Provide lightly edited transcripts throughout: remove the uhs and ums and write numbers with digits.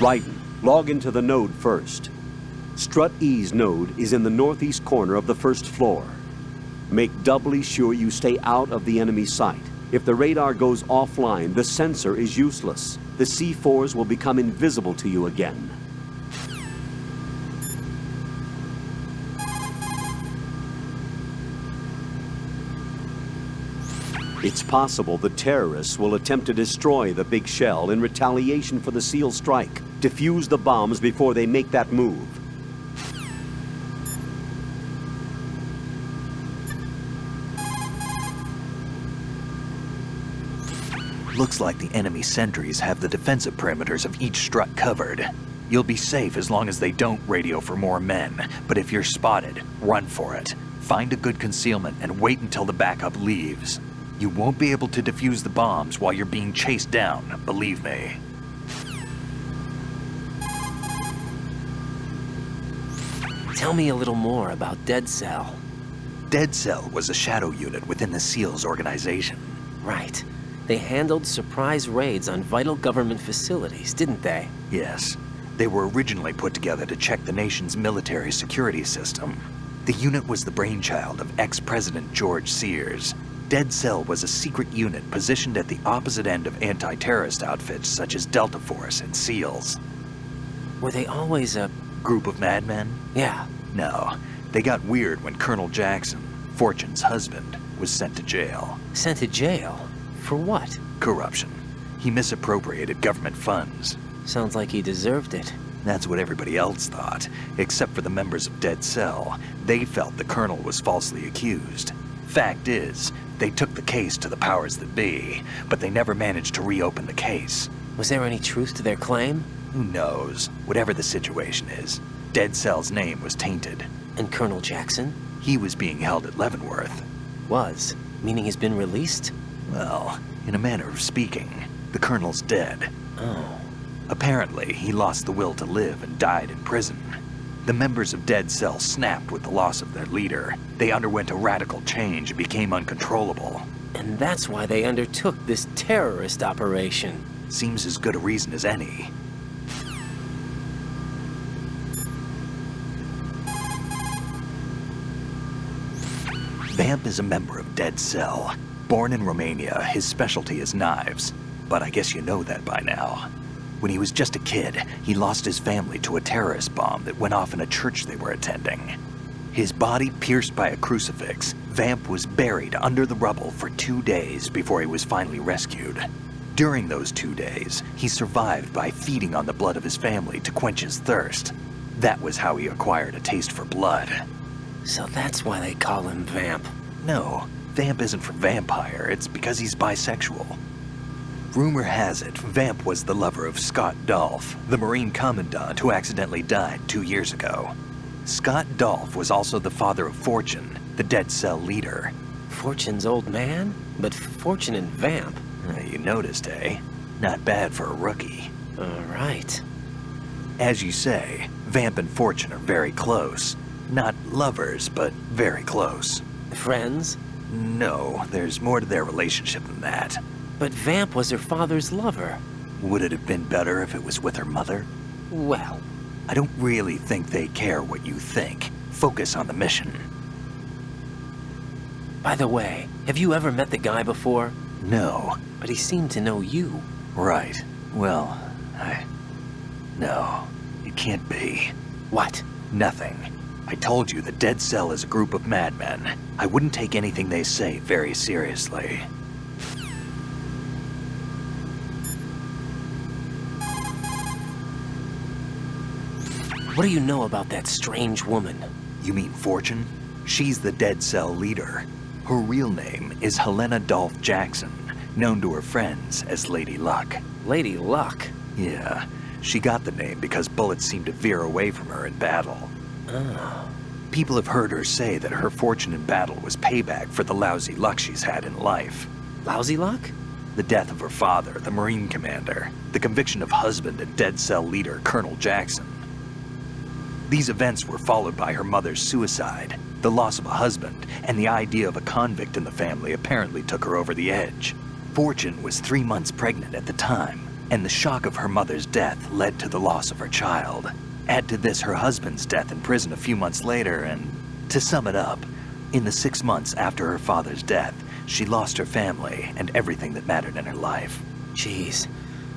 Raiden, log into the node first. Strut E's node is in the northeast corner of the first floor. Make doubly sure you stay out of the enemy sight. If the radar goes offline, the sensor is useless. The C4s will become invisible to you again. It's possible the terrorists will attempt to destroy the big shell in retaliation for the SEAL strike. Defuse the bombs before they make that move. Looks like the enemy sentries have the defensive perimeters of each strut covered. You'll be safe as long as they don't radio for more men, but if you're spotted, run for it. Find a good concealment and wait until the backup leaves. You won't be able to defuse the bombs while you're being chased down, believe me. Tell me a little more about Dead Cell. Dead Cell was a shadow unit within the SEALs organization. Right. They handled surprise raids on vital government facilities, didn't they? Yes. They were originally put together to check the nation's military security system. The unit was the brainchild of ex-President George Sears. Dead Cell was a secret unit positioned at the opposite end of anti-terrorist outfits such as Delta Force and SEALs. Were they always a group of madmen? Yeah. No. They got weird when Colonel Jackson, Fortune's husband, was sent to jail. Sent to jail? For what? Corruption. He misappropriated government funds. Sounds like he deserved it. That's what everybody else thought, except for the members of Dead Cell. They felt the colonel was falsely accused. Fact is, they took the case to the powers that be, but they never managed to reopen the case. Was there any truth to their claim? Who knows? Whatever the situation is, Dead Cell's name was tainted. And Colonel Jackson? He was being held at Leavenworth. Was? Meaning he's been released? Well, in a manner of speaking, the colonel's dead. Oh. Apparently, he lost the will to live and died in prison. The members of Dead Cell snapped with the loss of their leader. They underwent a radical change and became uncontrollable. And that's why they undertook this terrorist operation. Seems as good a reason as any. Vamp is a member of Dead Cell. Born in Romania, his specialty is knives. But I guess you know that by now. When he was just a kid, he lost his family to a terrorist bomb that went off in a church they were attending. His body pierced by a crucifix, Vamp was buried under the rubble for 2 days before he was finally rescued. During those 2 days, he survived by feeding on the blood of his family to quench his thirst. That was how he acquired a taste for blood. So that's why they call him Vamp. No, Vamp isn't for vampire, it's because he's bisexual. Rumor has it, Vamp was the lover of Scott Dolph, the Marine Commandant who accidentally died 2 years ago. Scott Dolph was also the father of Fortune, the Dead Cell leader. Fortune's old man? But Fortune and Vamp? You noticed, eh? Not bad for a rookie. Right. As you say, Vamp and Fortune are very close. Not lovers, but very close. Friends? No, there's more to their relationship than that. But Vamp was her father's lover. Would it have been better if it was with her mother? Well, I don't really think they care what you think. Focus on the mission. by the way, have you ever met the guy before? No. But he seemed to know you. Right. Well, No, it can't be. What? Nothing. I told you the Dead Cell is a group of madmen. I wouldn't take anything they say very seriously. What do you know about that strange woman? You mean Fortune? She's the Dead Cell leader. Her real name is Helena Dolph Jackson, known to her friends as Lady Luck. Lady Luck? Yeah, she got the name because bullets seemed to veer away from her in battle. Oh. People have heard her say that her fortune in battle was payback for the lousy luck she's had in life. Lousy luck? The death of her father, the Marine commander, the conviction of husband and Dead Cell leader Colonel Jackson. These events were followed by her mother's suicide, the loss of a husband, and the idea of a convict in the family apparently took her over the edge. Fortune was 3 months pregnant at the time, And the shock of her mother's death led to the loss of her child. Add to this her husband's death in prison a few months later, and to sum it up, in the 6 months after her father's death, she lost her family and everything that mattered in her life. Jeez,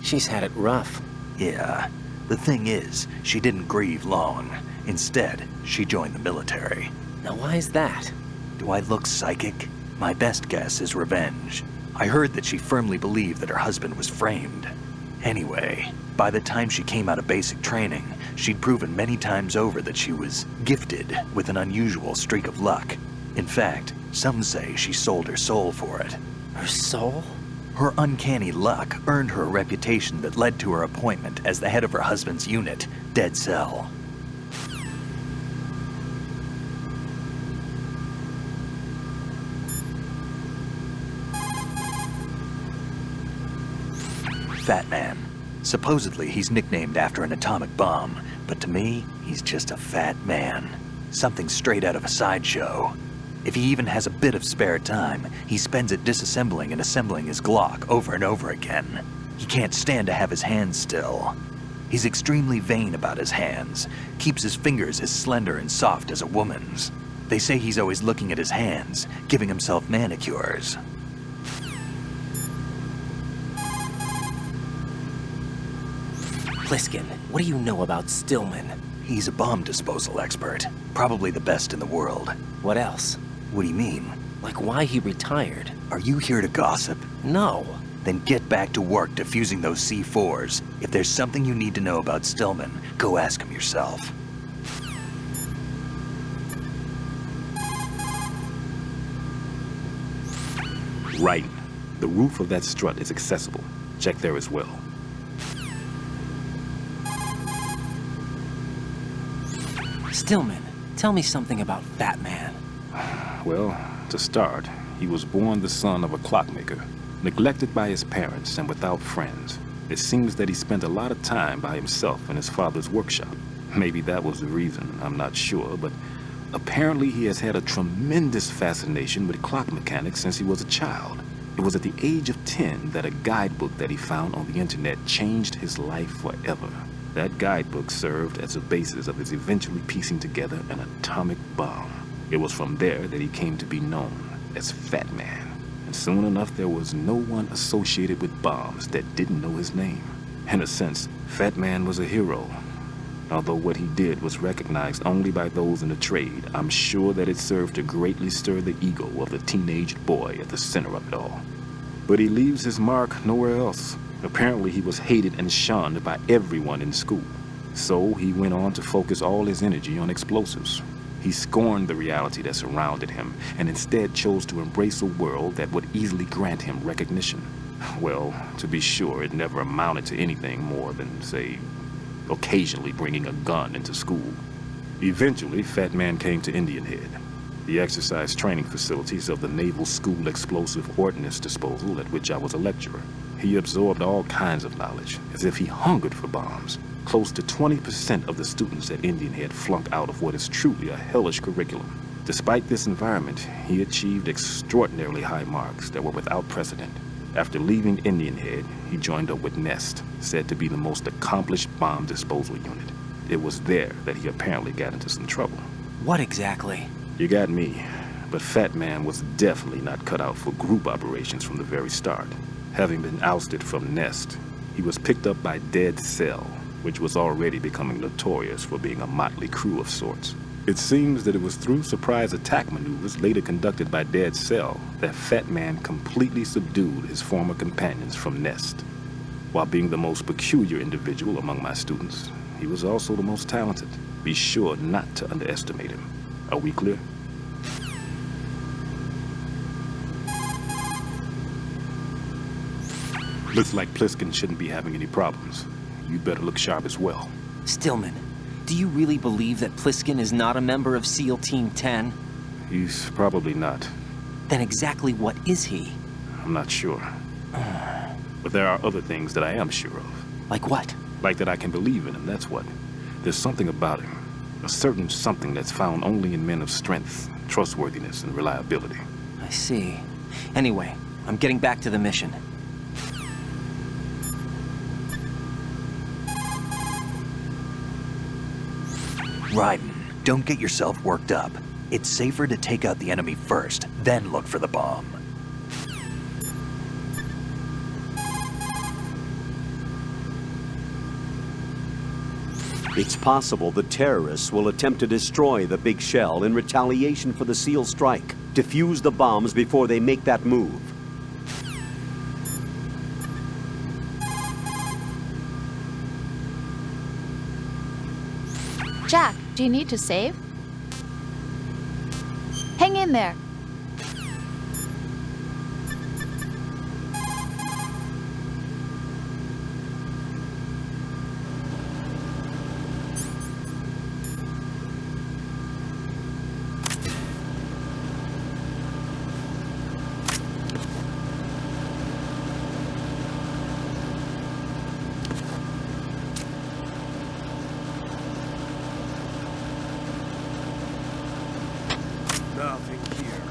she's had it rough. Yeah, the thing is, she didn't grieve long. Instead, she joined the military. Now why is that? Do I look psychic? My best guess is revenge. I heard that she firmly believed that her husband was framed. Anyway, by the time she came out of basic training, she'd proven many times over that she was gifted with an unusual streak of luck. In fact, some say she sold her soul for it. Her soul? Her uncanny luck earned her a reputation that led to her appointment as the head of her husband's unit, Dead Cell. Fat Man. Supposedly, he's nicknamed after an atomic bomb, but to me, he's just a fat man. Something straight out of a sideshow. If he even has a bit of spare time, he spends it disassembling and assembling his Glock over and over again. He can't stand to have his hands still. He's extremely vain about his hands, keeps his fingers as slender and soft as a woman's. They say he's always looking at his hands, giving himself manicures. Pliskin, what do you know about Stillman? He's a bomb disposal expert, probably the best in the world. What else? What do you mean? Like why he retired? Are you here to gossip? No. Then get back to work defusing those C4s. If there's something you need to know about Stillman, go ask him yourself. Right. The roof of that strut is accessible. Check there as well. Stillman, tell me something about Fat Man. Well, to start, he was born the son of a clockmaker, neglected by his parents and without friends. It seems that he spent a lot of time by himself in his father's workshop. Maybe that was the reason, I'm not sure, but apparently he has had a tremendous fascination with clock mechanics since he was a child. It was at the age of 10 that a guidebook that he found on the internet changed his life forever. That guidebook served as a basis of his eventually piecing together an atomic bomb. It was from there that he came to be known as Fat Man. And soon enough, there was no one associated with bombs that didn't know his name. In a sense, Fat Man was a hero. Although what he did was recognized only by those in the trade, I'm sure that it served to greatly stir the ego of the teenage boy at the center of it all. But he leaves his mark nowhere else. Apparently he was hated and shunned by everyone in school. So he went on to focus all his energy on explosives. He scorned the reality that surrounded him and instead chose to embrace a world that would easily grant him recognition. Well, to be sure, it never amounted to anything more than, say, occasionally bringing a gun into school. Eventually, Fat Man came to Indian Head, the exercise training facilities of the Naval School Explosive Ordnance Disposal at which I was a lecturer. He absorbed all kinds of knowledge, as if he hungered for bombs. Close to 20% of the students at Indian Head flunked out of what is truly a hellish curriculum. Despite this environment, he achieved extraordinarily high marks that were without precedent. After leaving Indian Head, he joined up with Nest, said to be the most accomplished bomb disposal unit. It was there that he apparently got into some trouble. What exactly? You got me, but Fat Man was definitely not cut out for group operations from the very start. Having been ousted from Nest, he was picked up by Dead Cell, which was already becoming notorious for being a motley crew of sorts. It seems that it was through surprise attack maneuvers later conducted by Dead Cell that Fat Man completely subdued his former companions from Nest. While being the most peculiar individual among my students, he was also the most talented. Be sure not to underestimate him. Are we clear? Looks like Pliskin shouldn't be having any problems. You better look sharp as well. Stillman, do you really believe that Pliskin is not a member of SEAL Team 10? He's probably not. Then exactly what is he? I'm not sure. But there are other things that I am sure of. Like what? Like that I can believe in him, that's what. There's something about him. A certain something that's found only in men of strength, trustworthiness, and reliability. I see. Anyway, I'm getting back to the mission. Raiden, don't get yourself worked up. It's safer to take out the enemy first, then look for the bomb. It's possible the terrorists will attempt to destroy the big shell in retaliation for the SEAL strike. Defuse the bombs before they make that move. Jack, do you need to save? Hang in there. Nothing here.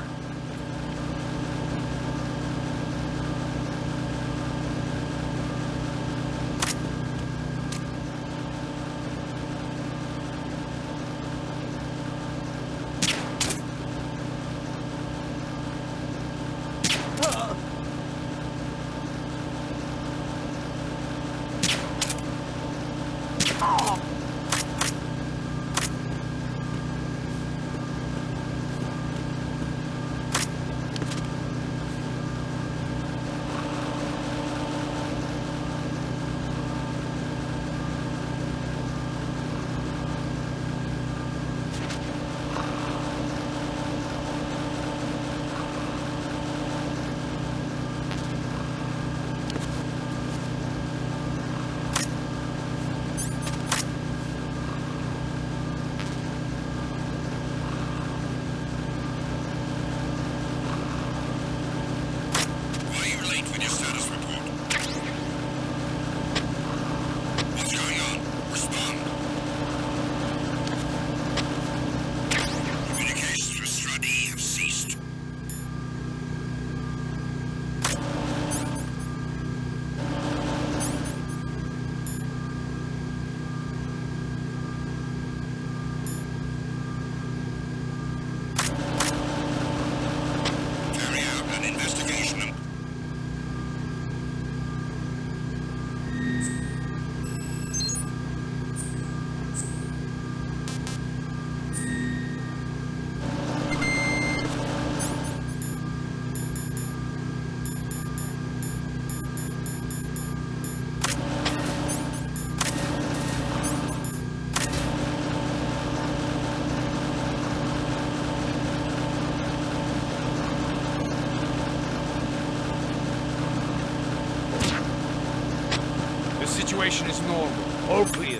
The situation is normal. All clear.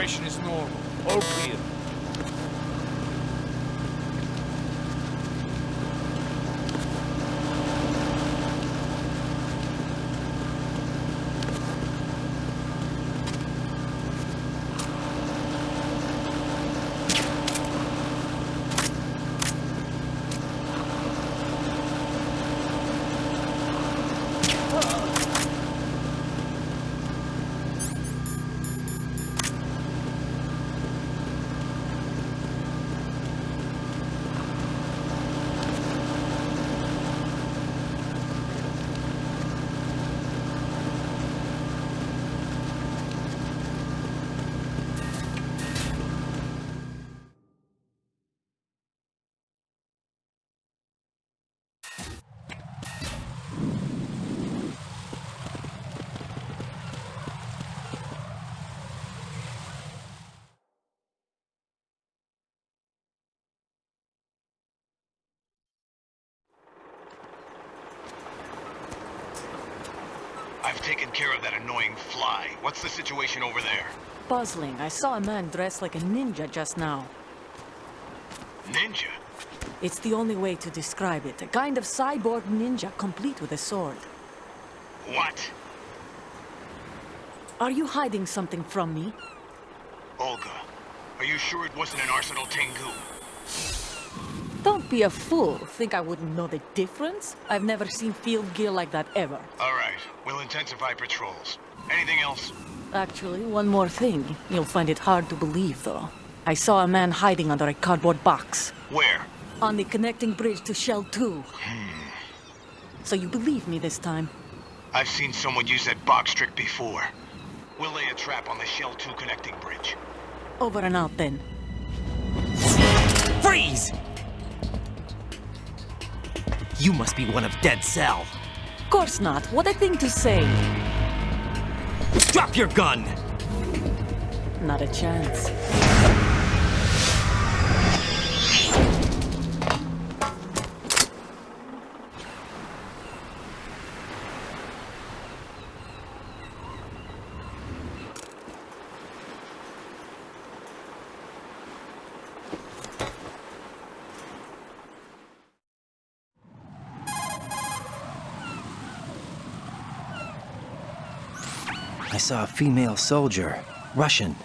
situation is normal. All clear. I've taken care of that annoying fly. What's the situation over there? Puzzling. I saw a man dressed like a ninja just now. Ninja? It's the only way to describe it. A kind of cyborg ninja, complete with a sword. What? Are you hiding something from me? Olga, are you sure it wasn't an Arsenal Tengu? Don't be a fool. Think I wouldn't know the difference? I've never seen field gear like that ever. All right, we'll intensify patrols. Anything else? Actually, one more thing. You'll find it hard to believe, though. I saw a man hiding under a cardboard box. Where? On the connecting bridge to Shell 2. So you believe me this time? I've seen someone use that box trick before. We'll lay a trap on the Shell 2 connecting bridge. Over and out, then. Freeze! You must be one of Dead Cell. Course not. What a thing to say. Drop your gun! Not a chance. I saw a female soldier. Russian.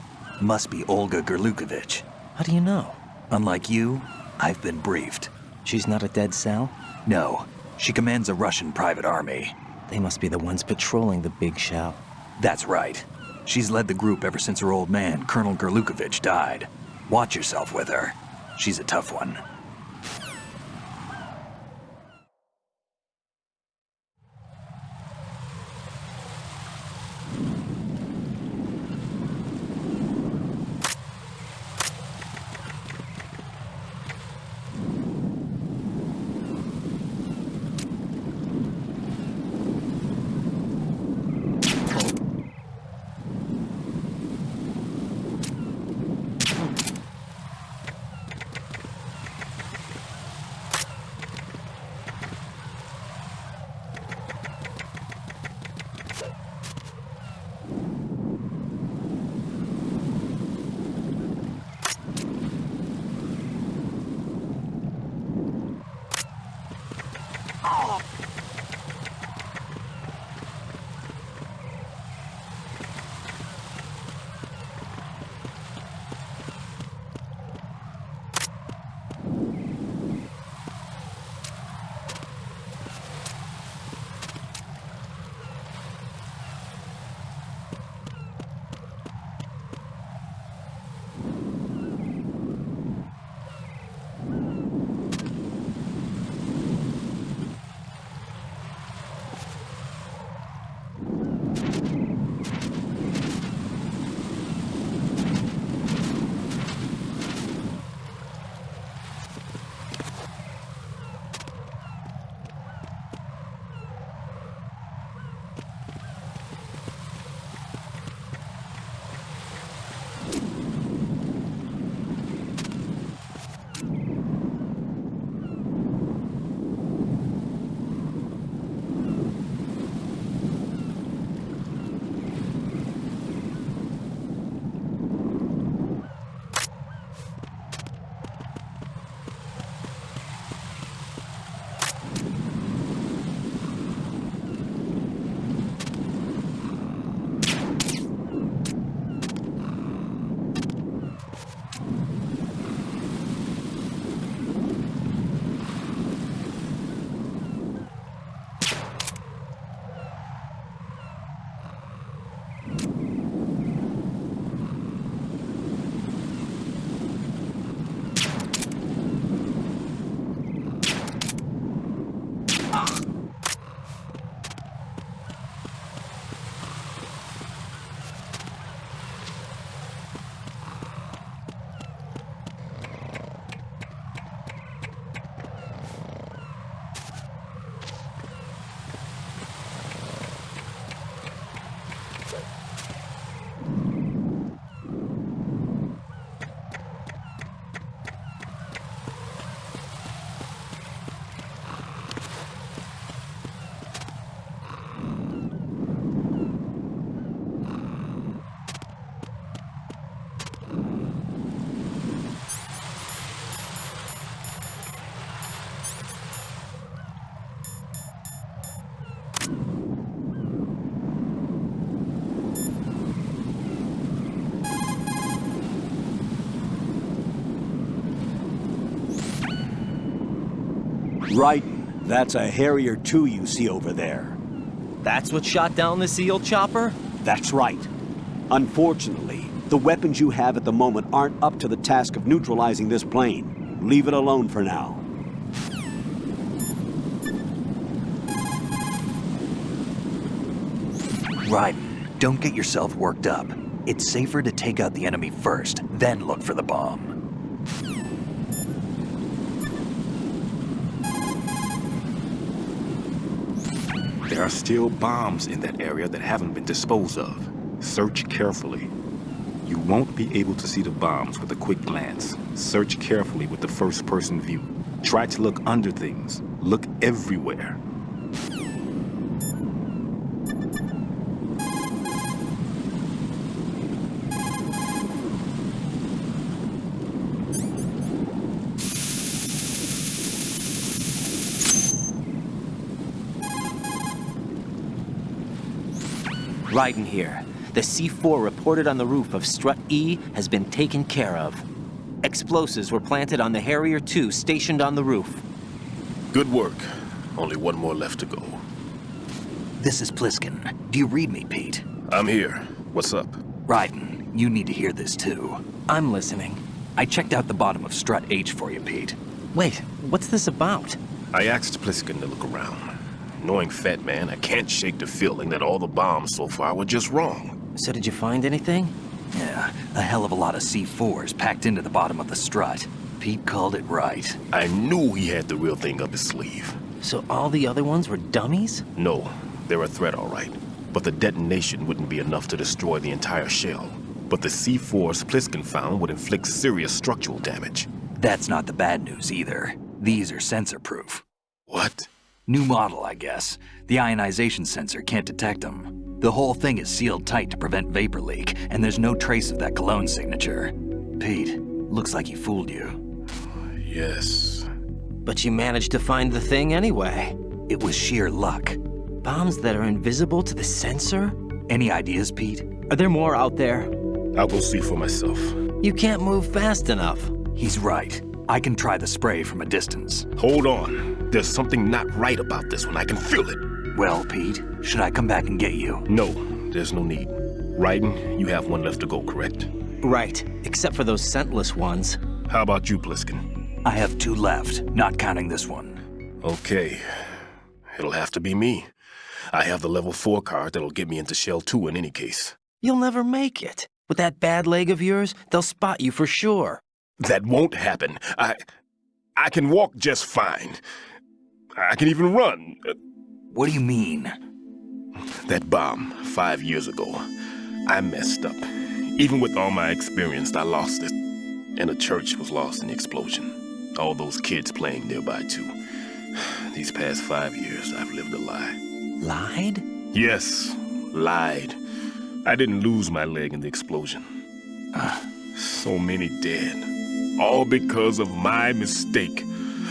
Must be Olga Gerlukovich. How do you know? Unlike you, I've been briefed. She's not a Dead Cell? No, she commands a Russian private army. They must be the ones patrolling the big shell. That's right. She's led the group ever since her old man, Colonel Gerlukovich, died. Watch yourself with her. She's a tough one. Raiden, that's a Harrier 2 you see over there. That's what shot down the SEAL chopper? That's right. Unfortunately, the weapons you have at the moment aren't up to the task of neutralizing this plane. Leave it alone for now. Raiden, don't get yourself worked up. It's safer to take out the enemy first, then look for the bomb. There are still bombs in that area that haven't been disposed of. Search carefully. You won't be able to see the bombs with a quick glance. Search carefully with the first-person view. Try to look under things. Look everywhere. Raiden here. The C4 reported on the roof of Strut E has been taken care of. Explosives were planted on the Harrier 2 stationed on the roof. Good work. Only one more left to go. This is Pliskin. Do you read me, Pete? I'm here. What's up? Raiden, you need to hear this too. I'm listening. I checked out the bottom of Strut H for you, Pete. Wait, what's this about? I asked Pliskin to look around. Knowing Fat Man, I can't shake the feeling that all the bombs so far were just wrong. So did you find anything? Yeah, a hell of a lot of C4s packed into the bottom of the strut. Pete called it right. I knew he had the real thing up his sleeve. So all the other ones were dummies? No, they're a threat, all right. But the detonation wouldn't be enough to destroy the entire shell. But the C4s Pliskin found would inflict serious structural damage. That's not the bad news either. These are sensor-proof. What? New model, I guess. The ionization sensor can't detect them. The whole thing is sealed tight to prevent vapor leak, and there's no trace of that cologne signature. Pete, looks like he fooled you. Yes. But you managed to find the thing anyway. It was sheer luck. Bombs that are invisible to the sensor? Any ideas, Pete? Are there more out there? I'll go see for myself. You can't move fast enough. He's right. I can try the spray from a distance. Hold on. There's something not right about this one. I can feel it. Well, Pete, should I come back and get you? No, there's no need. Raiden, you have one left to go, correct? Right, except for those scentless ones. How about you, Pliskin? I have 2 left, not counting this one. Okay. It'll have to be me. I have the level 4 card that'll get me into Shell 2 in any case. You'll never make it. With that bad leg of yours, they'll spot you for sure. That won't happen. I can walk just fine. I can even run. What do you mean? That bomb 5 years ago, I messed up. Even with all my experience, I lost it. And the church was lost in the explosion. All those kids playing nearby, too. These past 5 years, I've lived a lie. Lied? Yes, lied. I didn't lose my leg in the explosion. So many dead. All because of my mistake.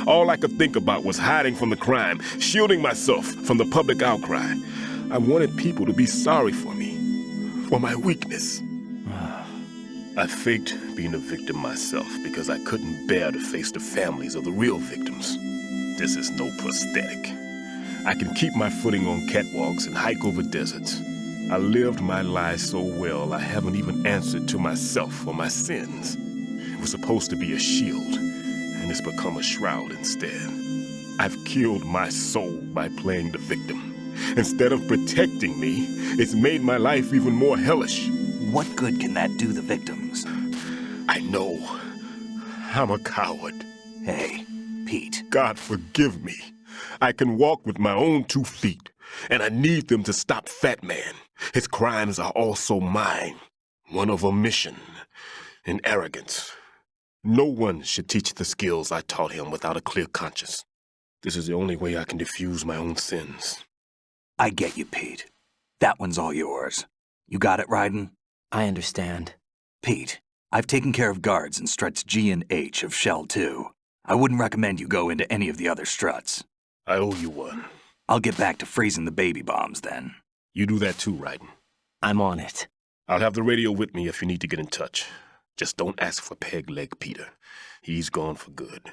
All I could think about was hiding from the crime, shielding myself from the public outcry. I wanted people to be sorry for me, for my weakness. I faked being a victim myself because I couldn't bear to face the families of the real victims. This is no prosthetic. I can keep my footing on catwalks and hike over deserts. I lived my lie so well I haven't even answered to myself for my sins. It was supposed to be a shield, and it's become a shroud instead. I've killed my soul by playing the victim. Instead of protecting me, it's made my life even more hellish. What good can that do the victims? I know. I'm a coward. Hey, Pete. God forgive me. I can walk with my own 2 feet, and I need them to stop Fat Man. His crimes are also mine. One of omission and arrogance. No one should teach the skills I taught him without a clear conscience. This is the only way I can diffuse my own sins. I get you, Pete. That one's all yours. You got it, Raiden? I understand. Pete, I've taken care of guards in struts G and H of Shell 2. I wouldn't recommend you go into any of the other struts. I owe you one. I'll get back to freezing the baby bombs then. You do that too, Raiden. I'm on it. I'll have the radio with me if you need to get in touch. Just don't ask for Peg Leg Peter. He's gone for good.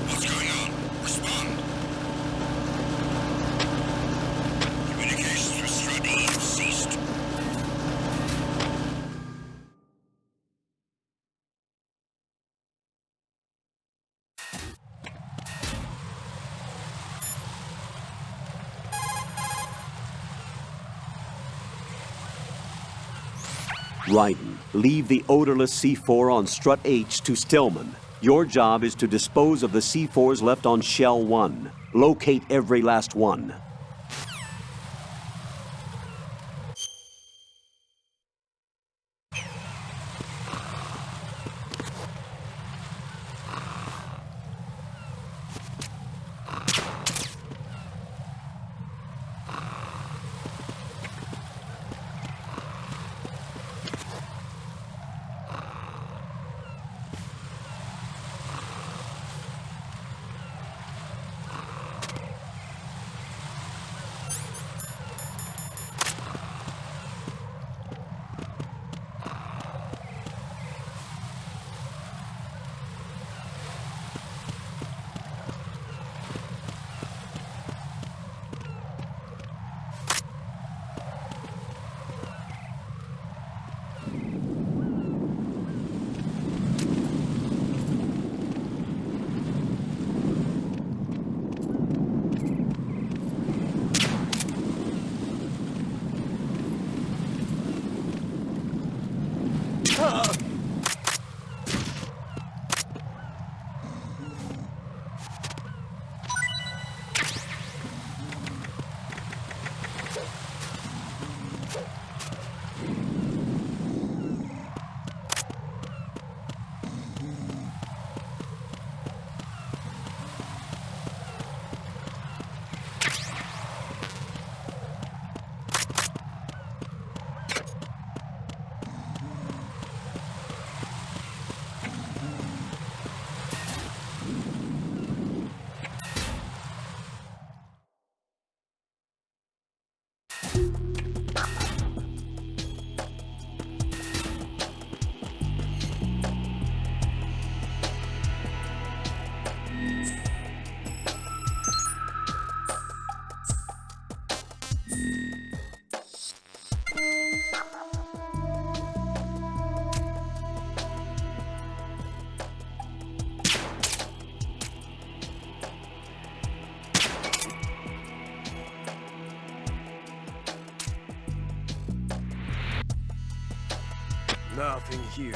What's going on? Respond. Communications with Strut E have ceased. Raiden, leave the odorless C4 on Strut H to Stillman. Your job is to dispose of the C4s left on Shell 1. Locate every last one. Nothing here.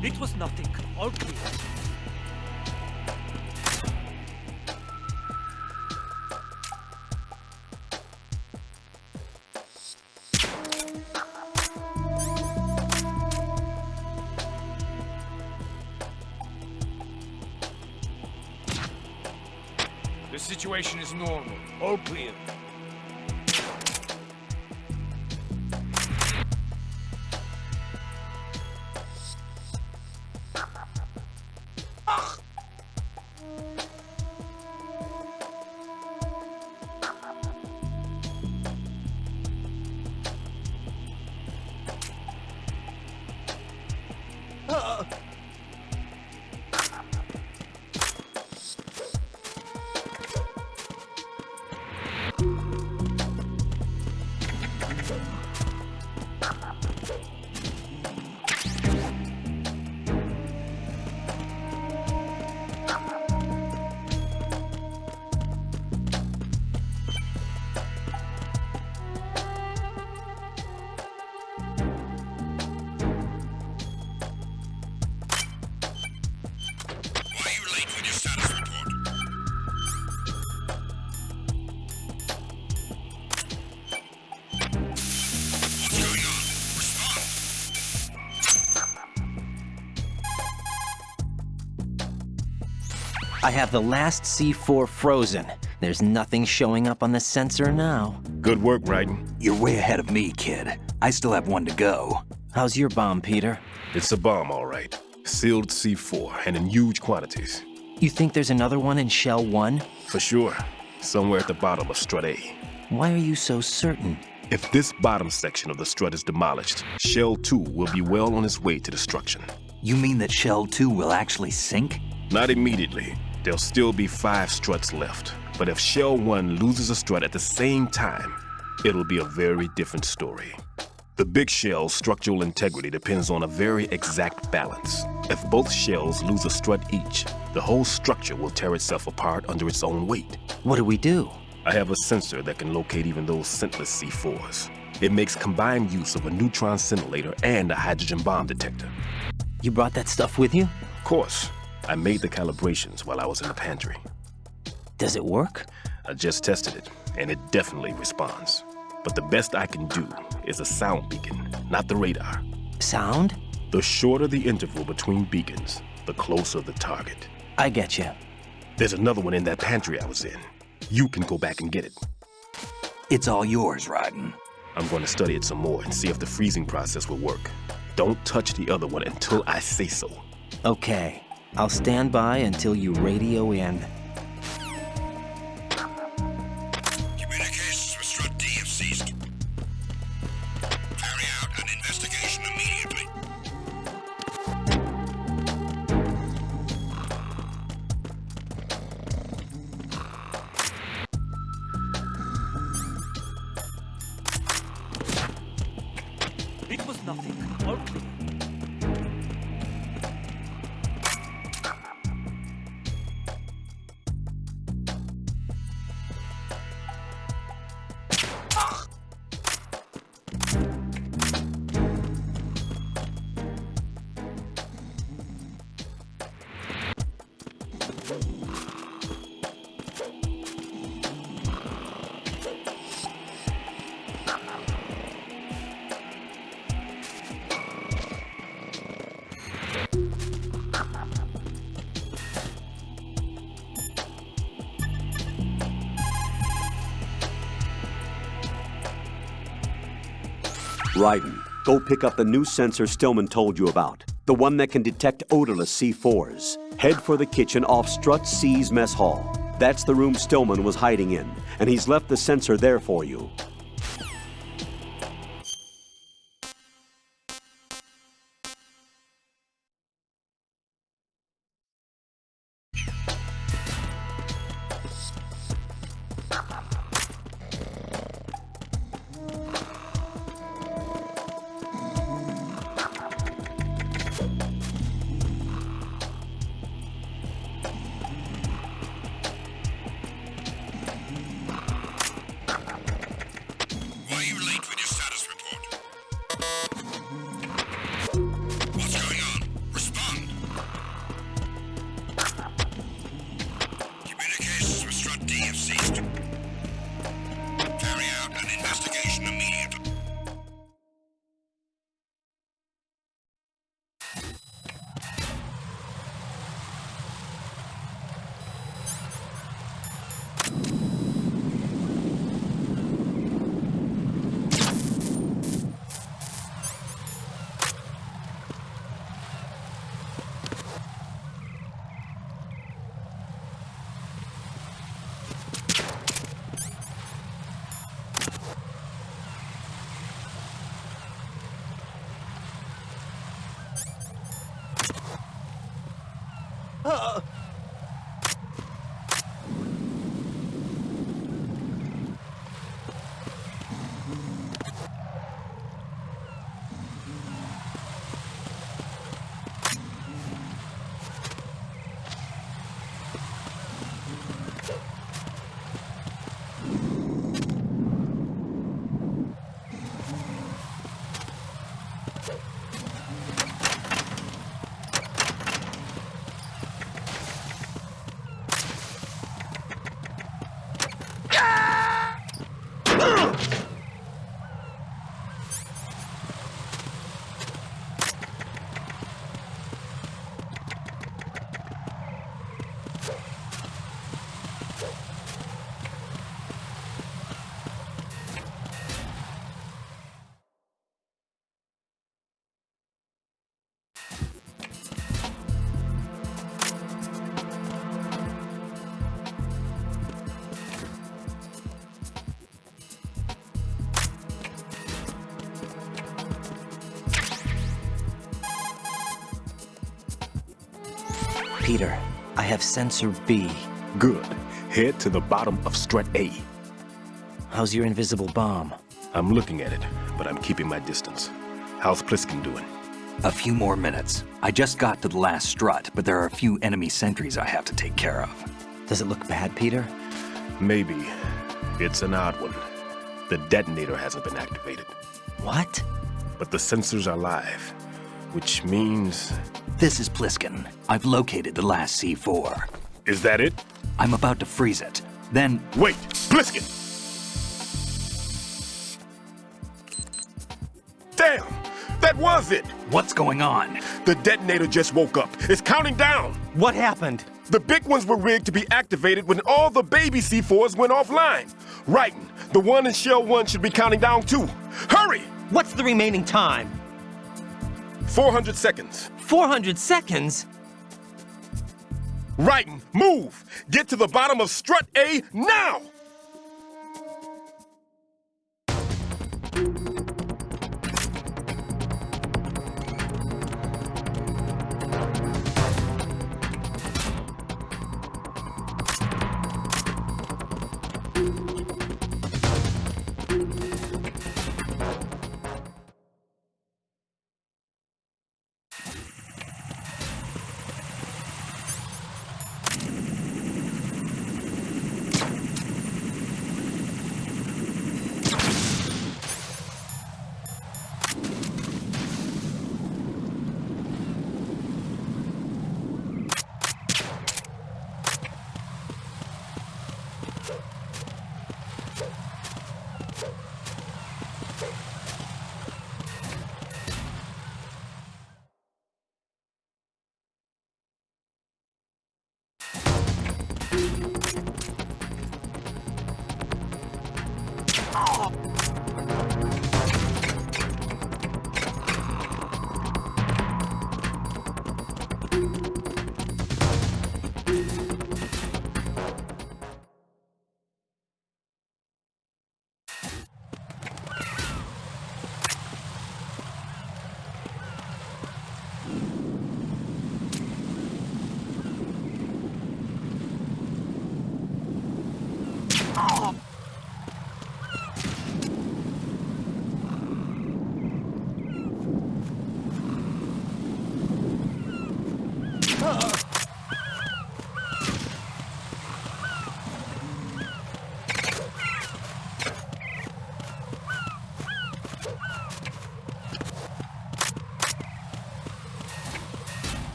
It was nothing. All clear. The situation is normal. All clear. I have the last C4 frozen. There's nothing showing up on the sensor now. Good work, Raiden. You're way ahead of me, kid. I still have one to go. How's your bomb, Peter? It's a bomb, all right. Sealed C4, and in huge quantities. You think there's another one in Shell 1? For sure. Somewhere at the bottom of Strut A. Why are you so certain? If this bottom section of the strut is demolished, Shell 2 will be well on its way to destruction. You mean that Shell 2 will actually sink? Not immediately. There'll still be 5 struts left. But if Shell 1 loses a strut at the same time, it'll be a very different story. The big shell's structural integrity depends on a very exact balance. If both shells lose a strut each, the whole structure will tear itself apart under its own weight. What do we do? I have a sensor that can locate even those scentless C4s. It makes combined use of a neutron scintillator and a hydrogen bomb detector. You brought that stuff with you? Of course. I made the calibrations while I was in the pantry. Does it work? I just tested it, and it definitely responds. But the best I can do is a sound beacon, not the radar. Sound? The shorter the interval between beacons, the closer the target. I get you. There's another one in that pantry I was in. You can go back and get it. It's all yours, Raiden. I'm going to study it some more and see if the freezing process will work. Don't touch the other one until I say so. Okay. I'll stand by until you radio in. nothing. All clear. Raiden, go pick up the new sensor Stillman told you about. The one that can detect odorless C4s. Head for the kitchen off Strut C's mess hall. That's the room Stillman was hiding in, and he's left the sensor there for you. Peter, I have sensor B. Good. Head to the bottom of strut A. How's your invisible bomb? I'm looking at it, but I'm keeping my distance. How's Pliskin doing? A few more minutes. I just got to the last strut, but there are a few enemy sentries I have to take care of. Does it look bad, Peter? Maybe. It's an odd one. The detonator hasn't been activated. What? But the sensors are live, which means... This is Pliskin. I've located the last C4. Is that it? I'm about to freeze it. Then... Wait! Pliskin! Damn! That was it! What's going on? The detonator just woke up. It's counting down! What happened? The big ones were rigged to be activated when all the baby C4s went offline. Raiden, the one in Shell 1 should be counting down too. Hurry! What's the remaining time? 400 seconds. 400 seconds? Raiden, move! Get to the bottom of strut A now!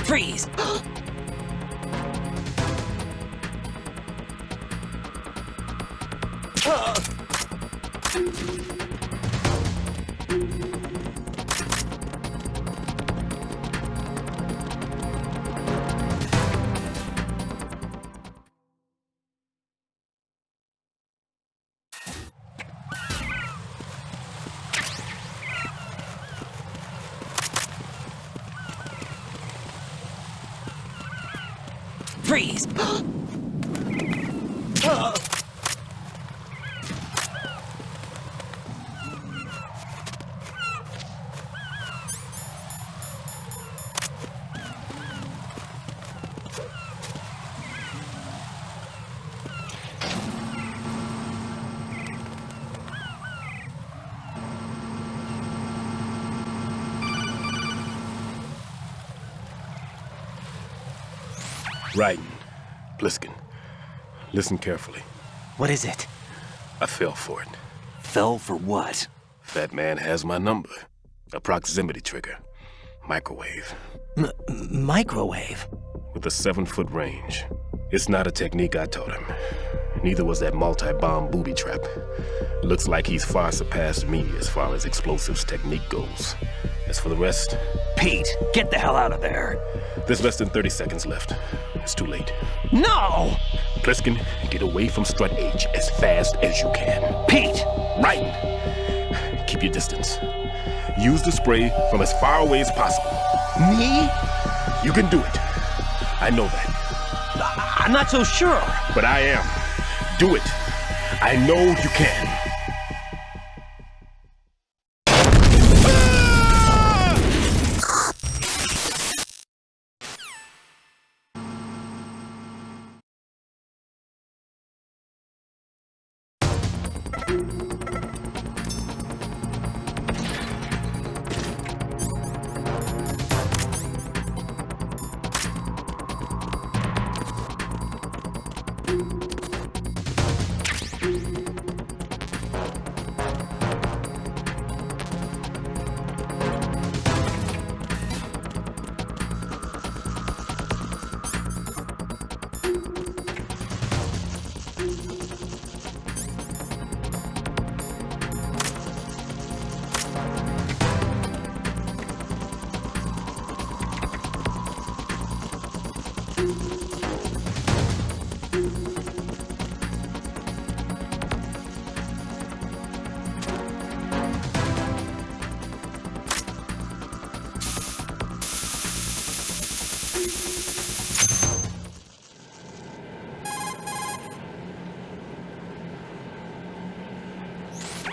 Freeze! Freeze! Raiden, Pliskin, listen carefully. What is it? I fell for it. Fell for what? Fat man has my number. A proximity trigger. Microwave. Microwave? With a 7-foot range. It's not a technique I taught him. Neither was that multi-bomb booby trap. Looks like he's far surpassed me as far as explosives technique goes. As for the rest... Pete, get the hell out of there! There's less than 30 seconds left. It's too late. No! Pliskin, get away from Strut H as fast as you can. Pete! Raiden, keep your distance. Use the spray from as far away as possible. Me? You can do it. I know that. I'm not so sure. But I am. Do it. I know you can.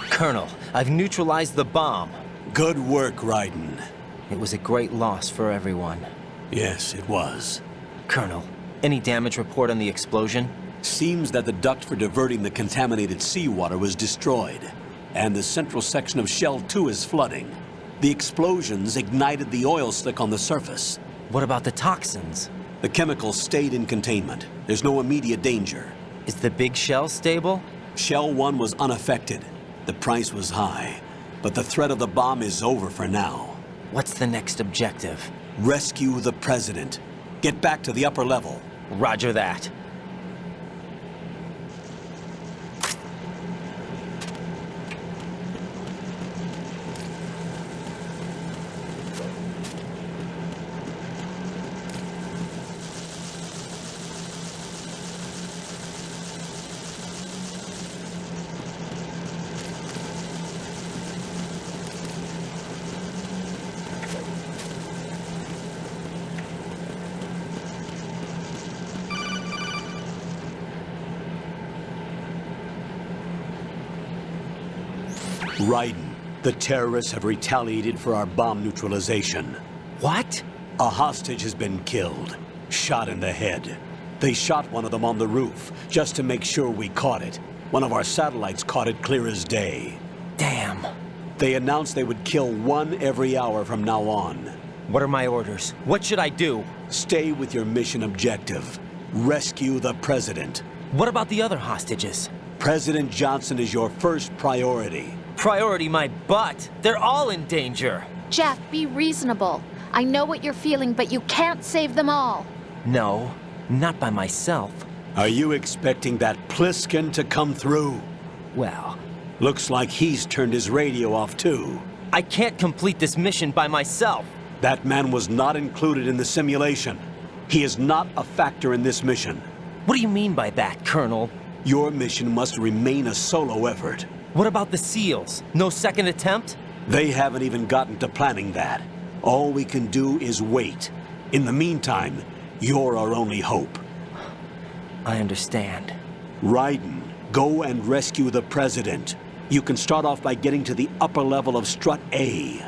Colonel, I've neutralized the bomb. Good work, Raiden. It was a great loss for everyone. Yes, it was. Colonel, any damage report on the explosion? Seems that the duct for diverting the contaminated seawater was destroyed, and the central section of Shell 2 is flooding. The explosions ignited the oil slick on the surface. What about the toxins? The chemicals stayed in containment. There's no immediate danger. Is the big shell stable? Shell 1 was unaffected. The price was high, but the threat of the bomb is over for now. What's the next objective? Rescue the president. Get back to the upper level. Roger that. Raiden, the terrorists have retaliated for our bomb neutralization. What? A hostage has been killed, shot in the head. They shot one of them on the roof, just to make sure we caught it. One of our satellites caught it clear as day. Damn. They announced they would kill one every hour from now on. What are my orders? What should I do? Stay with your mission objective. Rescue the president. What about the other hostages? President Johnson is your first priority. Priority my butt. They're all in danger. Jeff, be reasonable. I know what you're feeling, but you can't save them all. No, not by myself. Are you expecting that Pliskin to come through? Well, Looks like he's turned his radio off too. I can't complete this mission by myself. That man was not included in the simulation. He is not a factor in this mission. What do you mean by that, Colonel? Your mission must remain a solo effort. What about the SEALs? No second attempt? They haven't even gotten to planning that. All we can do is wait. In the meantime, you're our only hope. I understand. Raiden, go and rescue the president. You can start off by getting to the upper level of Strut A.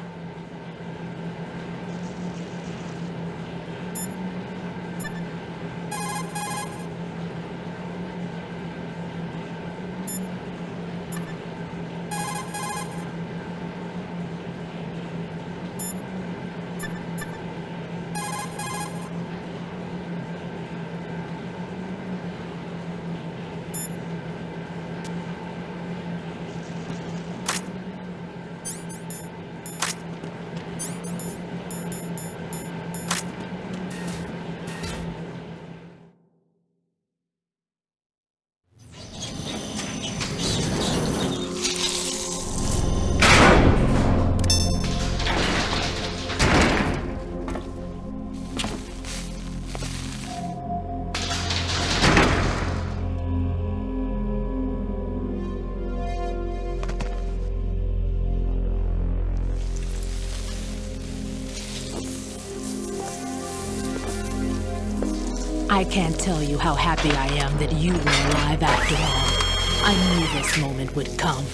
I can't tell you how happy I am that you were alive after all. I knew this moment would come.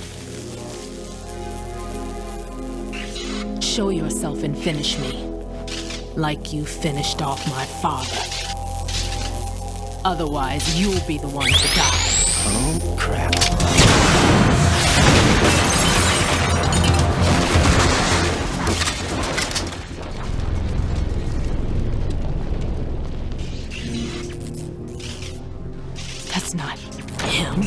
Show yourself and finish me, like you finished off my father. Otherwise, you'll be the one to die. Oh, crap. That's not him.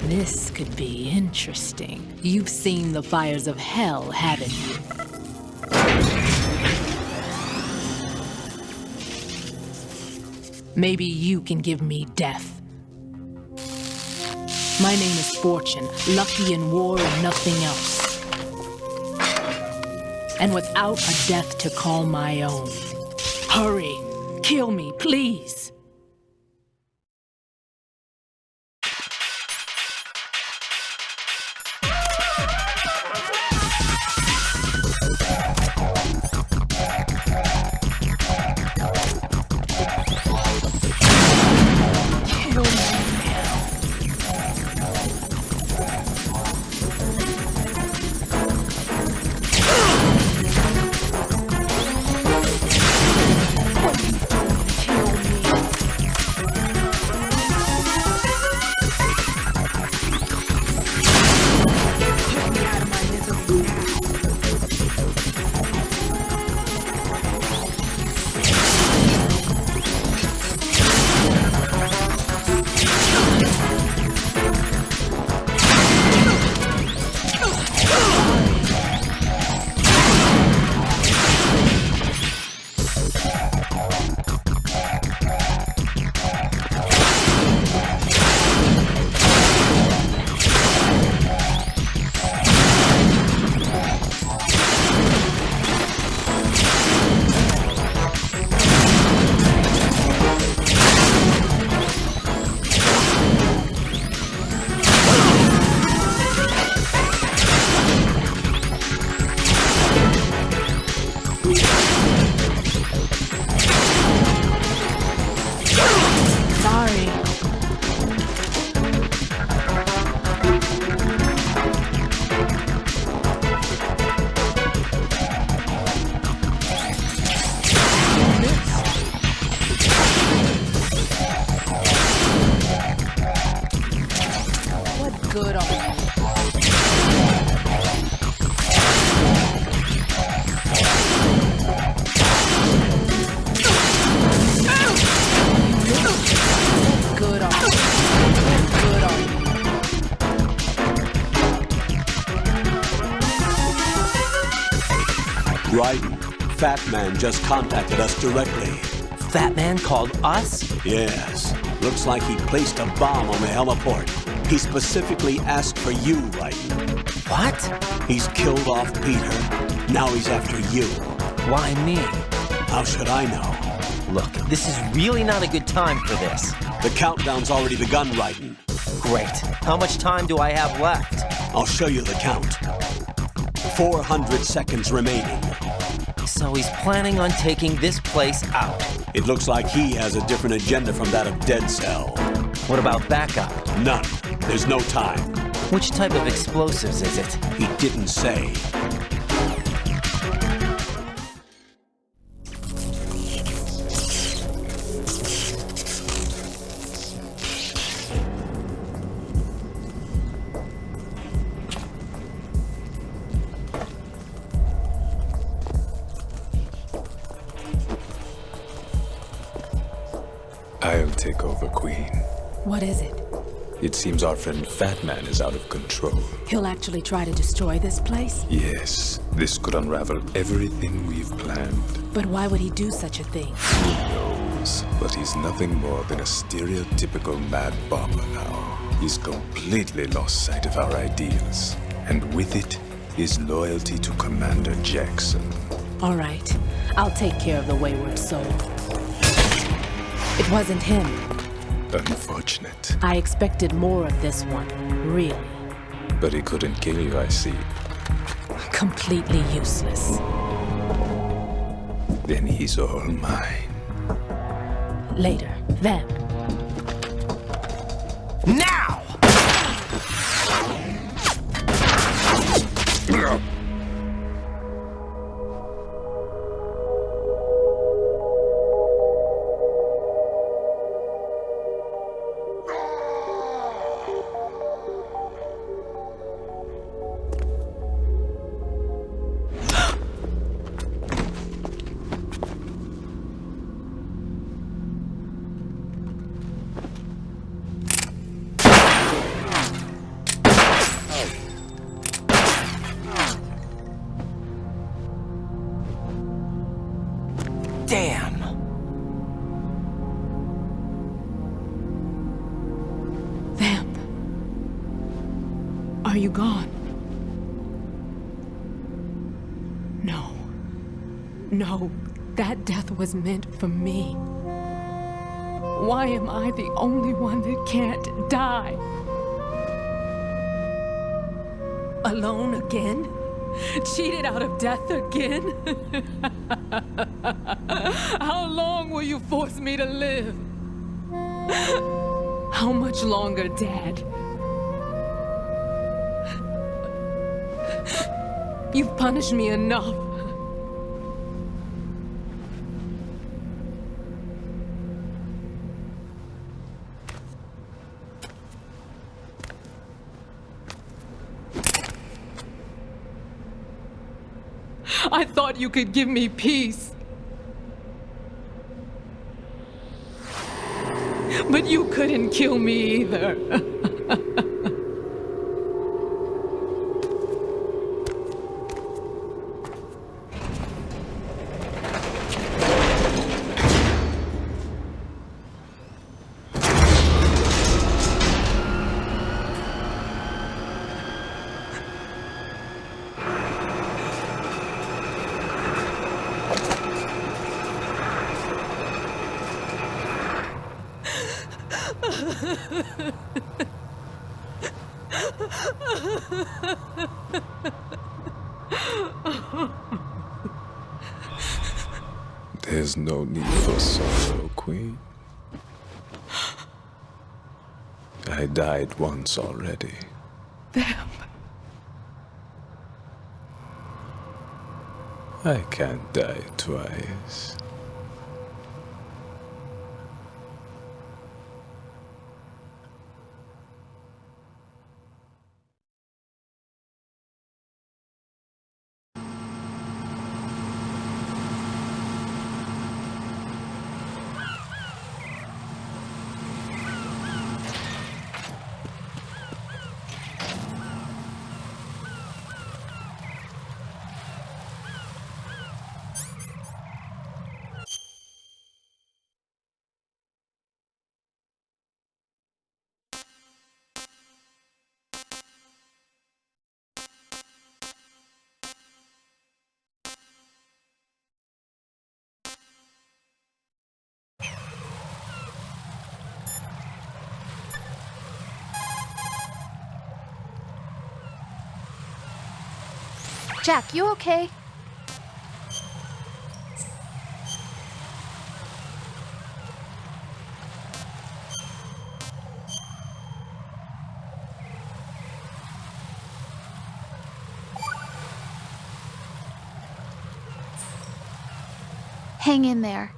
This could be interesting. You've seen the fires of hell, haven't you? Maybe you can give me death. My name is Fortune, lucky in war and nothing else. And without a death to call my own. Hurry, kill me, please. Kill me. Raiden. Fat Man just contacted us directly. Fat Man called us? Yes. Looks like he placed a bomb on the heliport. He specifically asked for you, Raiden. What? He's killed off Peter. Now he's after you. Why me? How should I know? Look, this is really not a good time for this. The countdown's already begun, Raiden. Great. How much time do I have left? I'll show you the count. 400 seconds remaining. So he's planning on taking this place out. It looks like he has a different agenda from that of Dead Cell. What about backup? None. There's no time. Which type of explosives is it? He didn't say. I'll take over, Queen. What is it? It seems our friend Fat Man is out of control. He'll actually try to destroy this place? Yes, this could unravel everything we've planned. But why would he do such a thing? Who knows? But he's nothing more than a stereotypical mad bomber now. He's completely lost sight of our ideals. And with it, his loyalty to Commander Jackson. All right. I'll take care of the wayward soul. It wasn't him. Unfortunate. I expected more of this one, really. But he couldn't kill you, I see. Completely useless. Then he's all mine. Later, then. Now! Damn! Vamp. Are you gone? No. No, that death was meant for me. Why am I the only one that can't die? Alone again? Cheated out of death again? How long will you force me to live? How much longer, Dad? You've punished me enough. I thought you could give me peace. But you couldn't kill me either. There's no need for sorrow, Queen. I died once already. Vamp. I can't die twice. Jack, you okay? Hang in there.